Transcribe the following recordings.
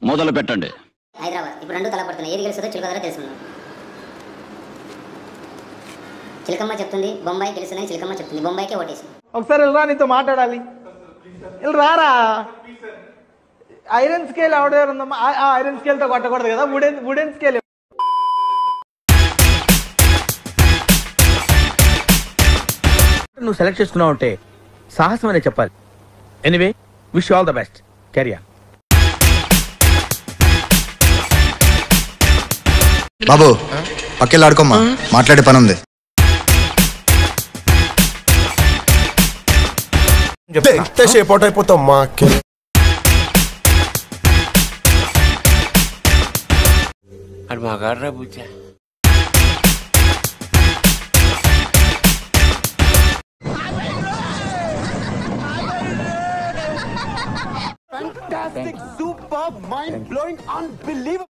మొదలు పెట్టండి. హైదరాబాద్ ఇప్పుడు రెండు తలపడుతున్నాయి. ఏది గెలుస్తుందో చిలకదర తెలుసుకున్నాం. చిలకమ్మ చెప్తుంది బొంబాయి గెలుస్తుందని. చిలకమ్మ చెప్తుంది బొంబాయికే ఓటేసి. ఒకసారి వెళ్ళరా, నీతో మాట్లాడాలి. రారా, ఐరన్ స్కేల్ ఎవడెవరు ఉందమ్మా? ఐరన్ స్కేల్ తో కొట్టకూడదు కదా, వుడెన్ స్కేల్. నువ్వు సెలెక్ట్ చేసుకున్నావు అంటే సాహసం అనే చెప్పాలి. Anyway, wish all the best. Career. బాబు పక్కెళ్ళి ఆడుకోమ్మా, మాట్లాడే పని ఉంది. ఎంతసేపు అవుట్ అయిపోతామ్మా. అది మగాడ్రా బుజ్జా. Fantastic, superb, mind-blowing, unbelievable.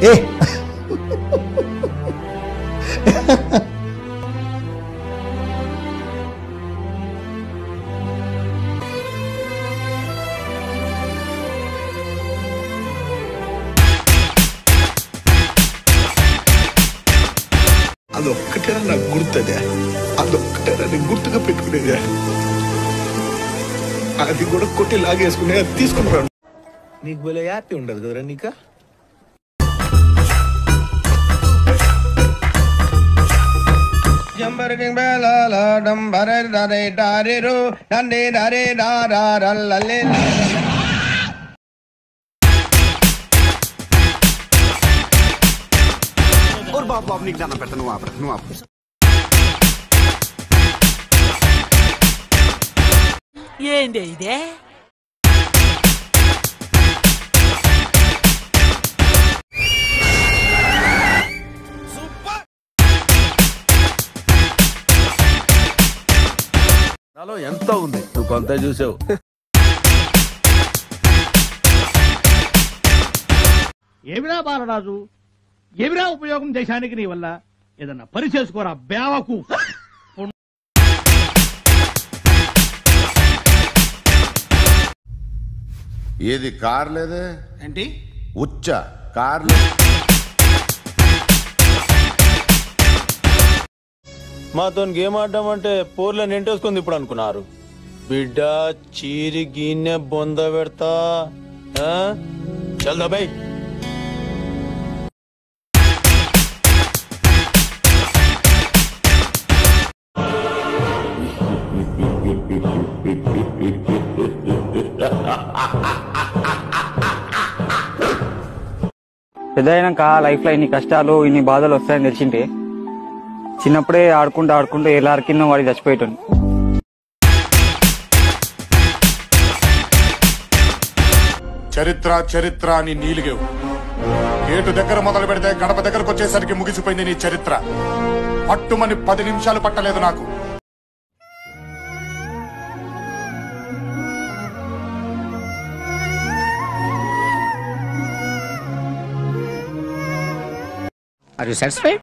ఏ అదొక్కటే నాకు గుర్తుందే, అదొక్కటే నేను గుర్తుగా పెట్టుకునేదే. అది కూడా కొట్టి లాగేసుకునే అది తీసుకుంటాను. నీకు భలే హ్యాపీ ఉండదు కదరా నీకా? బాబు నీకు దండం పెడతా, నువ్వు ఆపు. ఏంది ఇదే? నాలో ఎంత ఉంది, నువ్వు కొంత చూసావు. ఏమిరా బాలరాజు, ఏమిరా ఉపయోగం దేశానికి నీ వల్ల? ఏదన్నా పని చేసుకోరా బేవకు. ఏది కార్ లేదే ఏంటి ఉచ్చ కార్ మాతో గేమ్ ఆడడం అంటే పోర్లో నెంటేసుకుంది ఇప్పుడు అనుకున్నారు. బిడ్డ చీరి గిన్నె బొంద పెడతా. చల్ దబాయ్. పెద్ద అయినాక లైఫ్ లో ఇన్ని కష్టాలు ఇన్ని బాధలు వస్తాయని తెలిసింటే చిన్నప్పుడే ఆడుకుంటూ ఎలారి కింద వాడి చచ్చిపోయేటోని. చరిత్ర అని నీలిగేవు. గేటు దగ్గర మొదలు పెడితే గడప దగ్గరకు వచ్చేసరికి ముగిసిపోయింది నీ చరిత్ర. పట్టుమని 10 నిమిషాలు పట్టలేదు నాకు. Are you satisfied?